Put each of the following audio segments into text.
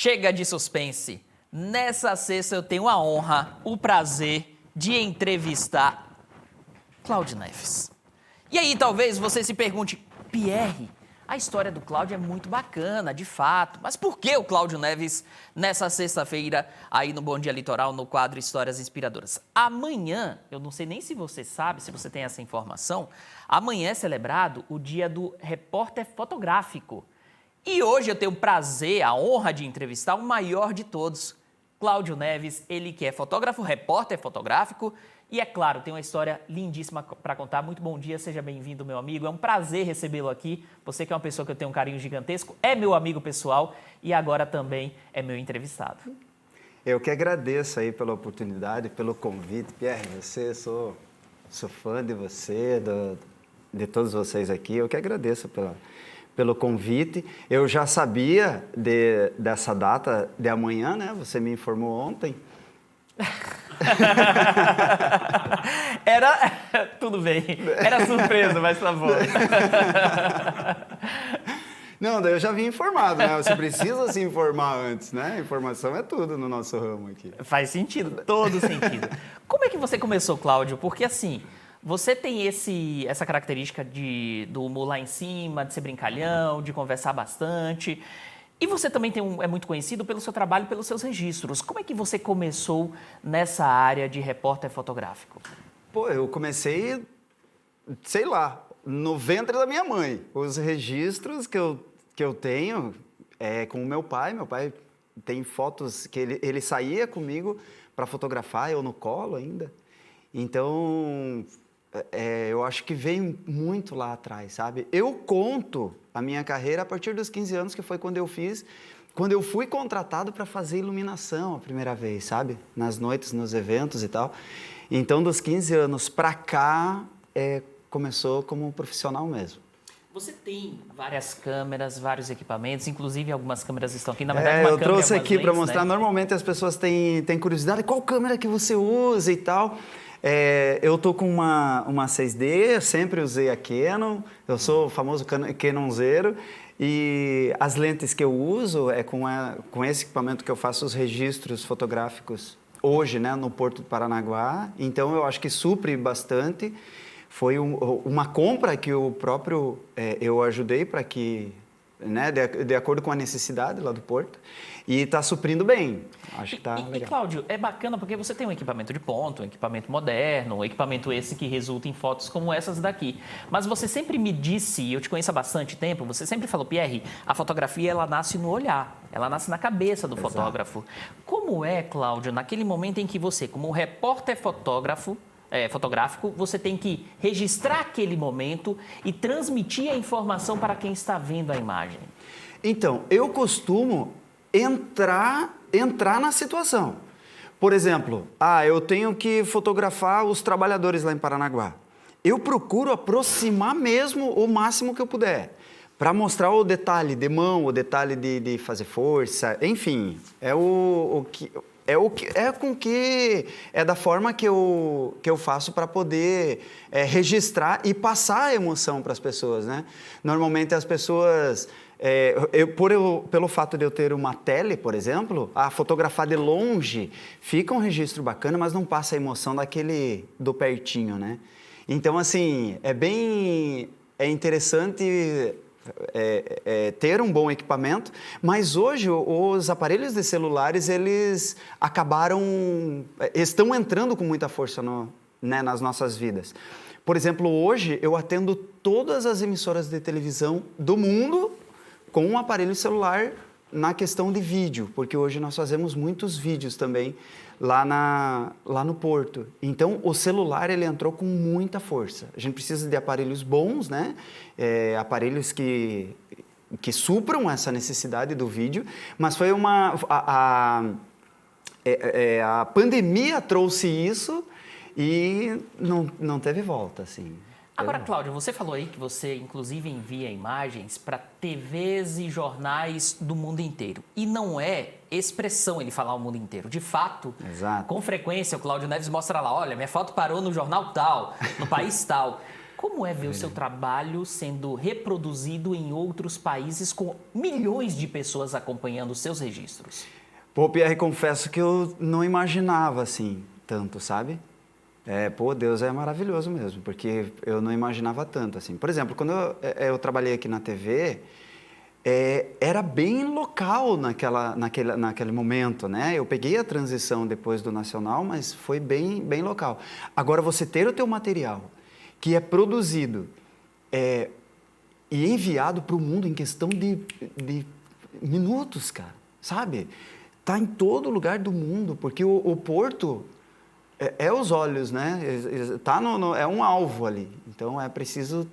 Chega de suspense. Nessa sexta eu tenho a honra, o prazer de entrevistar Cláudio Neves. E aí talvez você se pergunte, Pierre, a história do Cláudio é muito bacana, de fato, mas por que o Cláudio Neves nessa sexta-feira aí no Bom Dia Litoral, no quadro Histórias Inspiradoras? Amanhã, eu não sei nem se você sabe, se você tem essa informação, amanhã é celebrado o Dia do Repórter Fotográfico. E hoje eu tenho o prazer, a honra de entrevistar o maior de todos, Cláudio Neves, ele que é fotógrafo, repórter fotográfico e, é claro, tem uma história lindíssima para contar. Muito bom dia, seja bem-vindo, meu amigo. É um prazer recebê-lo aqui. Você que é uma pessoa que eu tenho um carinho gigantesco, é meu amigo pessoal e agora também é meu entrevistado. Eu que agradeço aí pela oportunidade, pelo convite. Pierre, sou fã de você, de todos vocês aqui. Eu que agradeço pelo convite. Eu já sabia dessa data de amanhã, né? Você me informou ontem. Tudo bem. Era surpresa, mas tá bom. Não, daí eu já vim informado, né? Você precisa se informar antes, né? Informação é tudo no nosso ramo aqui. Faz sentido, todo sentido. Como é que você começou, Cláudio? Porque assim, você tem essa característica do humor lá em cima, de ser brincalhão, de conversar bastante. E você também é muito conhecido pelo seu trabalho, pelos seus registros. Como é que você começou nessa área de repórter fotográfico? Pô, eu comecei, sei lá, no ventre da minha mãe. Os registros que eu tenho é com o meu pai. Meu pai tem fotos que ele saía comigo para fotografar, eu no colo ainda. Então, eu acho que veio muito lá atrás, sabe? Eu conto a minha carreira a partir dos 15 anos, que foi quando eu fui contratado para fazer iluminação a primeira vez, sabe? Nas noites, nos eventos e tal. Então, dos 15 anos para cá, começou como profissional mesmo. Você tem várias câmeras, vários equipamentos, inclusive algumas câmeras estão aqui. Na verdade, eu trouxe aqui para mostrar. Né? Normalmente as pessoas têm curiosidade, qual câmera que você usa e tal. Eu tô com uma 6D, sempre usei a Canon, eu sou o famoso Canonzeiro, e as lentes que eu uso é com esse equipamento que eu faço os registros fotográficos hoje, né, no Porto do Paranaguá. Então eu acho que supre bastante. Foi uma compra que eu ajudei para que, né, de acordo com a necessidade lá do Porto, e está suprindo bem. Acho que está legal. E, Cláudio, é bacana porque você tem um equipamento de ponta, um equipamento moderno, um equipamento esse que resulta em fotos como essas daqui. Mas você sempre me disse, e eu te conheço há bastante tempo, você sempre falou, Pierre, a fotografia ela nasce no olhar, ela nasce na cabeça do fotógrafo. Como é, Cláudio, naquele momento em que você, como repórter fotográfico, você tem que registrar aquele momento e transmitir a informação para quem está vendo a imagem? Então, eu costumo entrar na situação. Por exemplo, eu tenho que fotografar os trabalhadores lá em Paranaguá. Eu procuro aproximar mesmo o máximo que eu puder, para mostrar o detalhe de mão, o detalhe de fazer força, enfim, é da forma que eu faço para poder registrar e passar a emoção para as pessoas, né? Normalmente as pessoas, pelo fato de eu ter uma tele, por exemplo, a fotografar de longe fica um registro bacana, mas não passa a emoção do pertinho, né? Então, assim, é interessante ter um bom equipamento, mas hoje os aparelhos de celulares, eles estão entrando com muita força nas nossas vidas. Por exemplo, hoje eu atendo todas as emissoras de televisão do mundo com um aparelho celular na questão de vídeo, porque hoje nós fazemos muitos vídeos também lá no Porto. Então, o celular ele entrou com muita força. A gente precisa de aparelhos bons, né? Aparelhos que supram essa necessidade do vídeo, mas foi a pandemia trouxe isso e não teve volta, assim. Agora, Cláudio, você falou aí que você, inclusive, envia imagens para TVs e jornais do mundo inteiro. E não é expressão ele falar o mundo inteiro. De fato, exato, com frequência, o Cláudio Neves mostra lá, olha, minha foto parou no jornal tal, no país tal. Como é ver o seu trabalho sendo reproduzido em outros países com milhões de pessoas acompanhando os seus registros? Pô, Pierre, confesso que eu não imaginava assim tanto, sabe? Deus é maravilhoso mesmo, porque eu não imaginava tanto assim. Por exemplo, quando eu trabalhei aqui na TV, era bem local naquele momento, né? Eu peguei a transição depois do nacional, mas foi bem local. Agora, você ter o teu material que é produzido e enviado para o mundo em questão de minutos, cara, sabe? Tá em todo lugar do mundo, porque o Porto é os olhos, né? É um alvo ali. Então, é preciso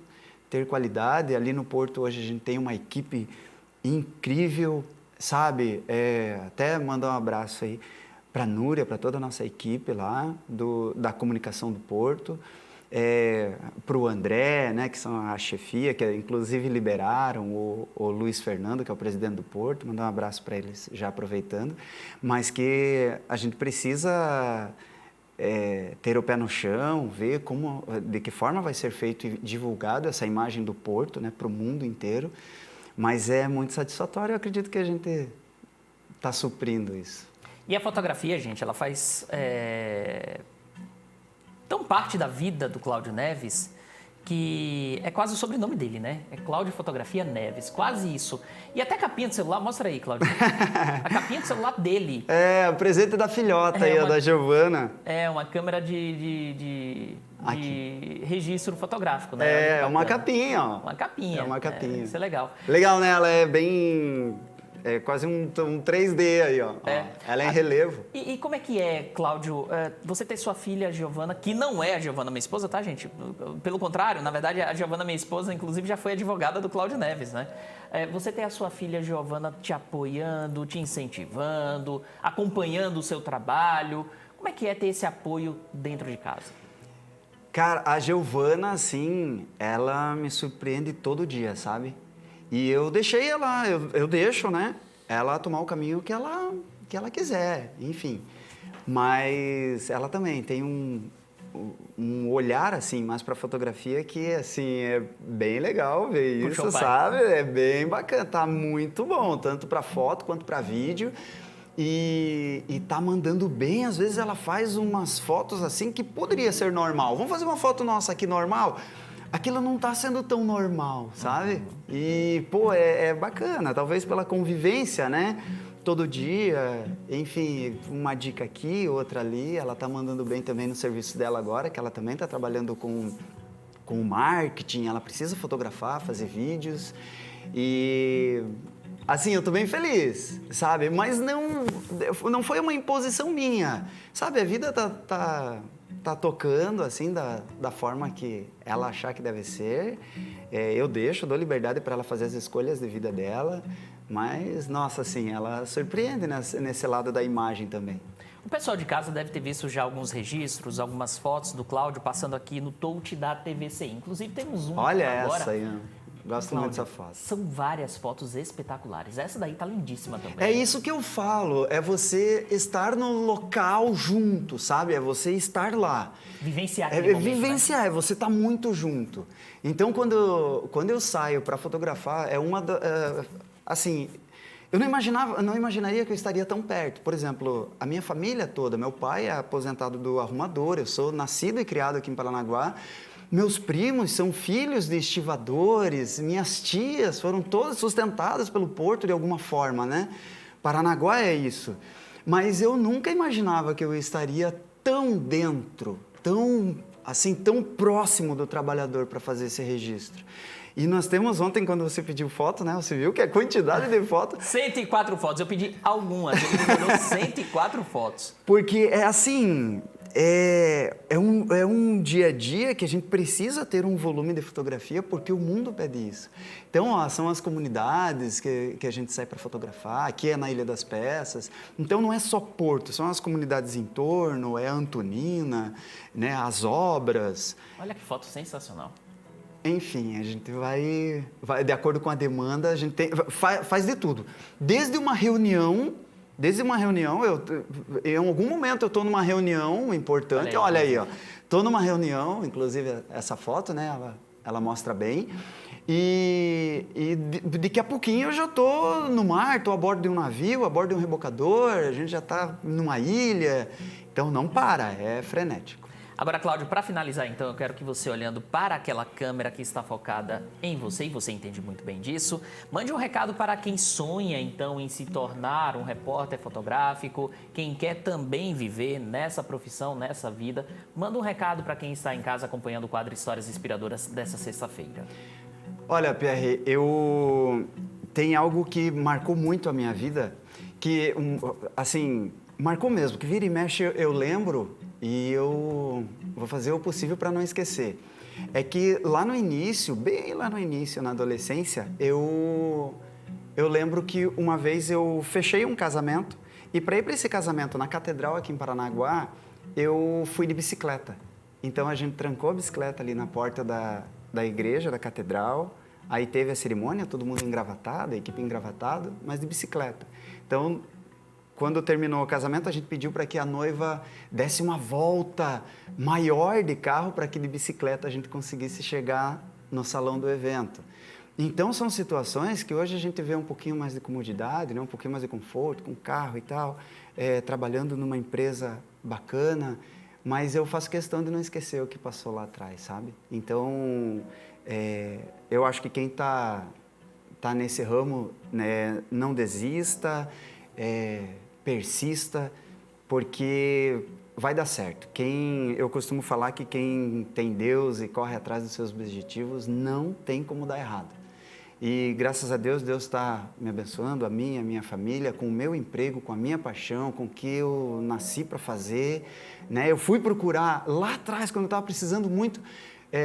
ter qualidade. Ali no Porto, hoje, a gente tem uma equipe incrível, sabe? Até mandar um abraço aí para a Núria, para toda a nossa equipe lá, da comunicação do Porto. Para o André, né, que são a chefia, que inclusive liberaram o Luiz Fernando, que é o presidente do Porto, mandar um abraço para eles já aproveitando, mas que a gente precisa ter o pé no chão, ver de que forma vai ser feito e divulgado essa imagem do Porto, né, para o mundo inteiro, mas é muito satisfatório, eu acredito que a gente está suprindo isso. E a fotografia, gente, ela faz tão parte da vida do Cláudio Neves que é quase o sobrenome dele, né? É Cláudio Fotografia Neves, quase isso. E até a capinha do celular, mostra aí, Cláudio. A capinha do celular dele. O presente da filhota aí, da Giovana. Uma câmera de registro fotográfico, né? Uma capinha, ó. Uma capinha. Uma capinha. Isso é legal. Legal, né? Ela é bem... É quase um 3D aí, ó. Ela é em relevo. E como é que é, Cláudio? Você tem sua filha, Giovana, que não é a Giovana, minha esposa, tá, gente? Pelo contrário, na verdade, a Giovana, minha esposa, inclusive, já foi advogada do Cláudio Neves, né? Você tem a sua filha, Giovana, te apoiando, te incentivando, acompanhando o seu trabalho. Como é que é ter esse apoio dentro de casa? Cara, a Giovana, assim, ela me surpreende todo dia, sabe? E eu deixei ela, eu deixo, né? Ela tomar o caminho que ela quiser, enfim. Mas ela também tem um olhar, assim, mais para fotografia que, assim, é bem legal ver isso, sabe? É bem bacana, tá muito bom, tanto para foto quanto para vídeo. E tá mandando bem, às vezes ela faz umas fotos, assim, que poderia ser normal. Vamos fazer uma foto nossa aqui normal? Aquilo não está sendo tão normal, sabe? E, é bacana, talvez pela convivência, né? Todo dia, enfim, uma dica aqui, outra ali. Ela está mandando bem também no serviço dela agora, que ela também está trabalhando com o marketing. Ela precisa fotografar, fazer vídeos. E, assim, eu estou bem feliz, sabe? Mas não foi uma imposição minha, sabe? A vida tá tocando, assim, da forma que ela achar que deve ser. Eu dou liberdade para ela fazer as escolhas de vida dela, mas, nossa, assim, ela surpreende nesse lado da imagem também. O pessoal de casa deve ter visto já alguns registros, algumas fotos do Cláudio passando aqui no touch da TVCI. Inclusive, temos um Olha agora. Essa aí, gosto Cláudio, muito dessa foto. São várias fotos espetaculares. Essa daí tá lindíssima também. É isso que eu falo, é você estar no local junto, sabe? É você estar lá. Vivenciar aquele momento, vivenciar, né? é você estar muito junto. Então, quando eu saio para fotografar, assim, eu não imaginaria que eu estaria tão perto. Por exemplo, a minha família toda, meu pai é aposentado do arrumador, eu sou nascido e criado aqui em Paranaguá. Meus primos são filhos de estivadores, minhas tias foram todas sustentadas pelo Porto de alguma forma, né? Paranaguá é isso. Mas eu nunca imaginava que eu estaria tão dentro, tão próximo do trabalhador para fazer esse registro. E nós temos ontem, quando você pediu foto, né? Você viu que a quantidade de fotos... 104 fotos, eu pedi algumas, ele me mandou 104 fotos. Porque é assim... É um dia a dia que a gente precisa ter um volume de fotografia porque o mundo pede isso. Então, são as comunidades que a gente sai para fotografar, aqui é na Ilha das Peças. Então, não é só Porto, são as comunidades em torno, é a Antonina, né, as obras. Olha que foto sensacional. Alguém Enfim, a gente vai de acordo com a demanda, a gente faz de tudo. Desde uma reunião, em algum momento eu estou numa reunião importante, olha aí, ó, Tô numa reunião, inclusive essa foto, né? Ela mostra bem. E daqui a pouquinho eu já tô no mar, tô a bordo de um navio, a bordo de um rebocador, a gente já tá numa ilha. Então não para, é frenético. Agora, Cláudio, para finalizar, então, eu quero que você, olhando para aquela câmera que está focada em você, e você entende muito bem disso, mande um recado para quem sonha, então, em se tornar um repórter fotográfico, quem quer também viver nessa profissão, nessa vida. Manda um recado para quem está em casa acompanhando o quadro Histórias Inspiradoras dessa sexta-feira. Olha, Pierre, tem algo que marcou muito a minha vida, que, assim, marcou mesmo, que vira e mexe eu lembro e eu vou fazer o possível para não esquecer. É que lá no início, bem lá no início, na adolescência, eu lembro que uma vez eu fechei um casamento e para ir para esse casamento na Catedral aqui em Paranaguá, eu fui de bicicleta. Então a gente trancou a bicicleta ali na porta da igreja, da catedral, aí teve a cerimônia, todo mundo engravatado, a equipe engravatada, mas de bicicleta. Então, quando terminou o casamento, a gente pediu para que a noiva desse uma volta maior de carro para que de bicicleta a gente conseguisse chegar no salão do evento. Então, são situações que hoje a gente vê um pouquinho mais de comodidade, né? Um pouquinho mais de conforto, com carro e tal, trabalhando numa empresa bacana, mas eu faço questão de não esquecer o que passou lá atrás, sabe? Então, eu acho que quem tá nesse ramo, né, não desista, persista, porque vai dar certo. Eu costumo falar que quem tem Deus e corre atrás dos seus objetivos, não tem como dar errado. E graças a Deus, Deus está me abençoando, a minha família, com o meu emprego, com a minha paixão, com o que eu nasci para fazer, né? Eu fui procurar lá atrás, quando eu estava precisando muito,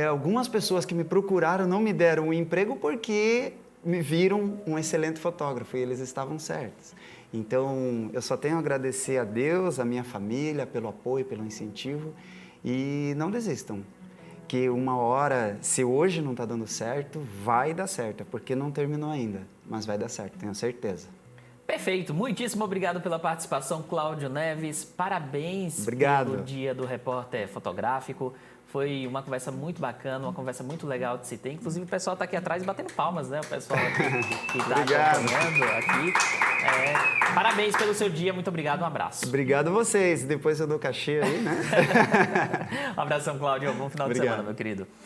algumas pessoas que me procuraram não me deram um emprego porque me viram um excelente fotógrafo e eles estavam certos. Então, eu só tenho a agradecer a Deus, a minha família, pelo apoio, pelo incentivo e não desistam. Que uma hora, se hoje não está dando certo, vai dar certo, porque não terminou ainda, mas vai dar certo, tenho certeza. Perfeito, muitíssimo obrigado pela participação, Cláudio Neves. Parabéns pelo Dia do Repórter Fotográfico. Foi uma conversa muito bacana, uma conversa muito legal de se ter. Inclusive, o pessoal está aqui atrás batendo palmas, né? O pessoal aqui que está acompanhando aqui. Parabéns pelo seu dia, muito obrigado, um abraço. Obrigado a vocês, depois eu dou cachê aí, né? Um abração, Cláudio, bom final de semana, meu querido.